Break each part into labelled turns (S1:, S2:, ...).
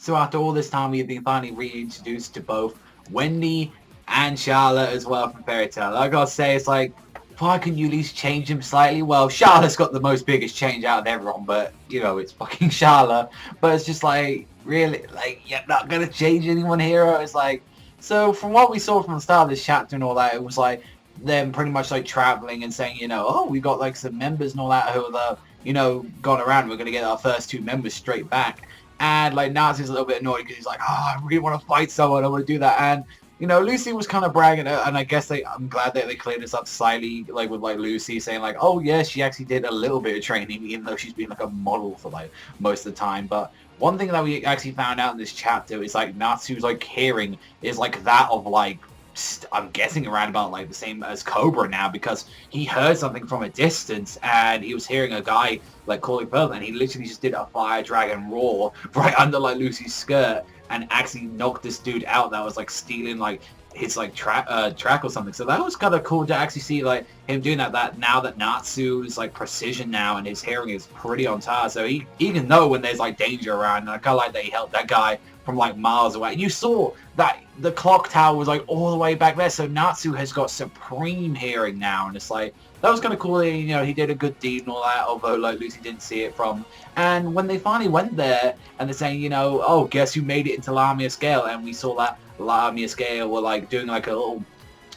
S1: So after all this time, we've been finally reintroduced to both Wendy and Charla as well from Fairy Tail. I gotta say, it's like, why couldn't you at least change him slightly? Well, Charla's got the most biggest change out of everyone, but, you know, it's fucking Charla. But it's just like, really, like, you're not gonna change anyone here? It's like, so from what we saw from the start of this chapter and all that, it was like, them pretty much like traveling and saying, you know, oh, we got like some members and all that who are, you know, gone around. We're gonna get our first two members straight back. And like Natsu's a little bit annoyed because he's like, oh, I really want to fight someone. I want to do that. And you know, Lucy was kind of bragging, and I guess I'm glad that they cleared this up slightly, like with like Lucy saying like, oh yeah, she actually did a little bit of training, even though she's been like a model for like most of the time. But one thing that we actually found out in this chapter is like Natsu's like hearing is like that of like, I'm guessing around about like the same as Cobra now, because he heard something from a distance and he was hearing a guy like calling further, and he literally just did a fire dragon roar right under like Lucy's skirt and actually knocked this dude out that was like stealing like his like track or something. So that was kind of cool to actually see like him doing that now that Natsu's like precision now and his hearing is pretty on par, so he can know when there's like danger around. And I kind of like that he helped that guy from like miles away. And you saw that the clock tower was like all the way back there, so Natsu has got supreme hearing now, and it's like, that was kind of cool. You know, he did a good deed and all that, although like Lucy didn't see it from. And when they finally went there and they're saying, you know, oh, guess who made it into Lamia Scale, and we saw that Lamia Scale were like doing like a little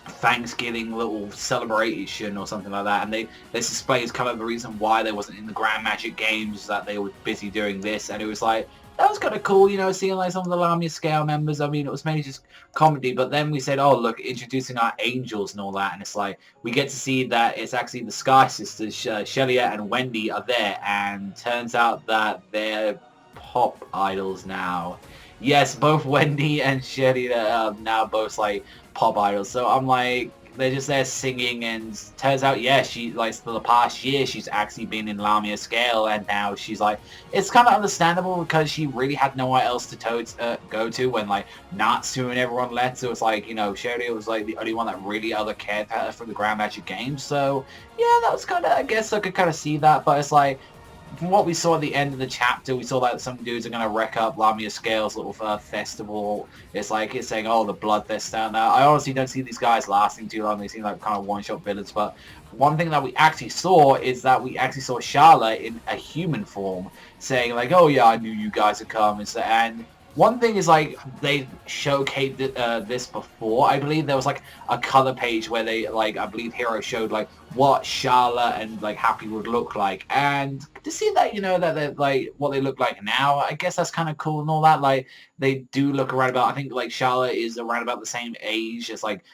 S1: Thanksgiving little celebration or something like that, and this displays kind of the reason why they wasn't in the Grand Magic Games, that they were busy doing this. And it was like, that was kind of cool, you know, seeing like some of the Lamia Scale members. I mean, it was mainly just comedy, but then we said, oh, look, introducing our angels and all that, and it's like, we get to see that it's actually the Sky Sisters, Shelia and Wendy are there, and turns out that they're pop idols now. Yes, both Wendy and Shelia are now both like pop idols, so I'm like, they're just there singing, and turns out, yeah, she, like, for the past year, she's actually been in Lamia Scale, and now she's, like, it's kind of understandable because she really had nowhere else to go to when, like, Natsu and everyone left, so it's like, you know, Shelia was, like, the only one that really other cared for the Grand Magic Games, so, yeah, that was kind of, I guess I could kind of see that, but it's like, from what we saw at the end of the chapter, we saw that some dudes are going to wreck up Lamia Scale's little festival. It's like, it's saying, oh, the Bloodfest down there. I honestly don't see these guys lasting too long. They seem like kind of one-shot villains. But one thing that we actually saw is that we actually saw Charla in a human form saying, like, oh, yeah, I knew you guys would come. And one thing is, like, they showcased this before. I believe there was, like, a color page where they, like, I believe Hero showed, like, what Charla and, like, Happy would look like. And to see that, you know, that they're, like, what they look like now, I guess that's kind of cool and all that. Like, they do look around about, I think, like, Charla is around about the same age as, like,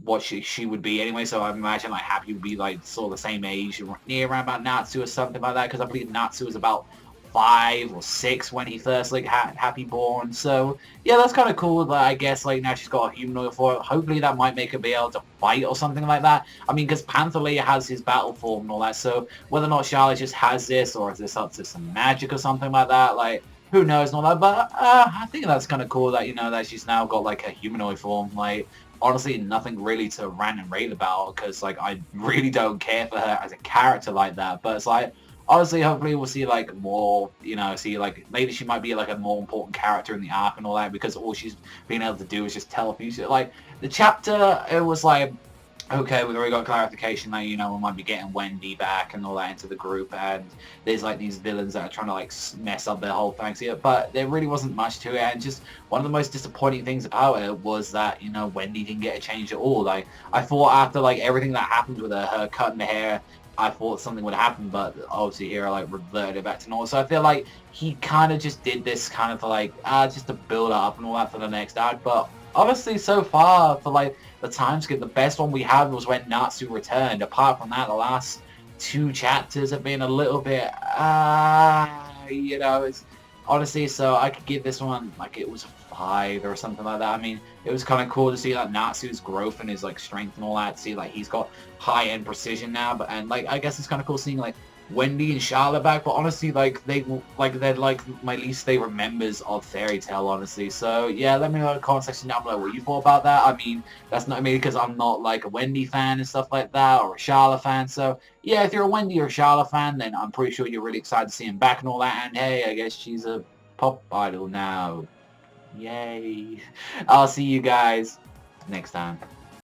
S1: what she would be anyway. So I imagine, like, Happy would be, like, sort of the same age, near around about Natsu or something like that. Because I believe Natsu is about 5 or 6 when he first like Happy born. So yeah, that's kind of cool. But I guess like now she's got a humanoid form. Hopefully that might make her be able to fight or something like that. I mean, because Panther Layer has his battle form and all that. So whether or not Charlotte just has this, or is this up to some magic or something like that, like who knows and all that. But I think that's kind of cool that, you know, that she's now got like a humanoid form. Like, honestly, nothing really to rant and rave about, because like I really don't care for her as a character like that. But it's like, honestly, hopefully we'll see like more, you know, see like maybe she might be like a more important character in the arc and all that, because all she's been able to do is just tell future. Like the chapter, it was like, okay, we've already got clarification that, you know, we might be getting Wendy back and all that into the group, and there's like these villains that are trying to like mess up their whole thing here, but there really wasn't much to it. And just one of the most disappointing things about it was that, you know, Wendy didn't get a change at all. Like I thought after like everything that happened with her cutting the hair, I thought something would happen, but obviously Hero like reverted it back to normal. So I feel like he kind of just did this kind of like just to build up and all that for the next arc. But obviously so far for like the time skip, the best one we had was when Natsu returned. Apart from that, the last 2 chapters have been a little bit you know, it's honestly, so I could give this one like it was a 5 or something like that. I mean, it was kind of cool to see like Natsu's growth and his like strength and all that. To see like he's got high-end precision now, but and like I guess it's kind of cool seeing like Wendy and Charla back. But honestly, like they're like my least favorite members of Fairy Tail, honestly. So yeah, let me know in the comment section down below what you thought about that. I mean, that's not me because I'm not like a Wendy fan and stuff like that, or a Charla fan. So yeah, if you're a Wendy or a Charla fan, then I'm pretty sure you're really excited to see him back and all that. And hey, I guess she's a pop idol now. Yay. I'll see you guys next time.